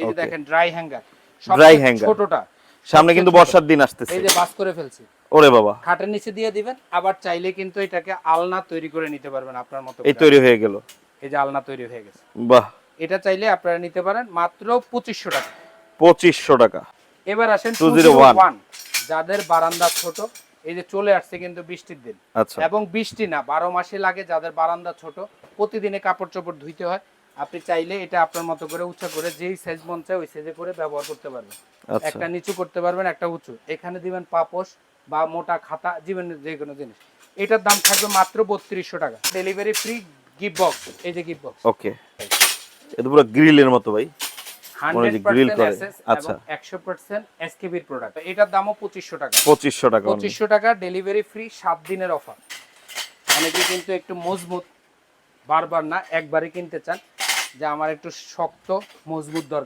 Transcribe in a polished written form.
এই যে দেখেন ড্রাই হ্যাঙ্গার, ড্রাই হ্যাঙ্গার ছোটটা সামনে কিন্তু বর্ষার দিন আসতেছে। এই যে বাস করে ফেলছি, ওরে বাবা, খাটের নিচে দিয়ে দিবেন। আবার চাইলে কিন্তু এটাকে আলনা তৈরি করে নিতে পারবেন আপনার মতো এই করে। তৈরি হয়ে গেল, এই যে আলনা তৈরি হয়ে গেছে। বাহ, এটা চাইলে আপনারা নিতে পারেন মাত্র 2500 টাকা। 2500 টাকা। এবার আসেন 201, যাদের বারান্দা ছোট, এই যে চলে আসছে কিন্তু বৃষ্টির দিন, আচ্ছা এবং বৃষ্টি না 12 মাসে লাগে, যাদের বারান্দা ছোট, প্রতিদিনে কাপড় চোপড় ধুইতে হয়, আপনি চাইলে এটা আপনার মতো করে উঁচা করে যেই সাইজ মন চায় ওই সাইজে করে ব্যবহার করতে পারবেন। আচ্ছা, একটা নিচু করতে পারবেন, একটা উঁচু। এখানে দিবেন পাপোশ বা মোটা খাতা, জীবনের যে কোনো জিনিস। এটার দাম থাকবে মাত্র 3200 টাকা। Delivery free, gift box. এই যে গিফট বক্স, ওকে, এটা পুরো গ্রিলের মতো ভাই, মনে হয় গ্রিল 100% করে। এসএস আচ্ছা, এবং 100% এসকেবির প্রোডাক্ট। এটার দামও 2500 টাকা। 2500 টাকা। 2500 টাকা ডেলিভারি ফ্রি, 7 দিনের অফার। অনেকে কিন্তু একটু মজবুত, বারবার না একবারই কিনতে চান, যে আমার একটু শক্ত মজবুত দরকার।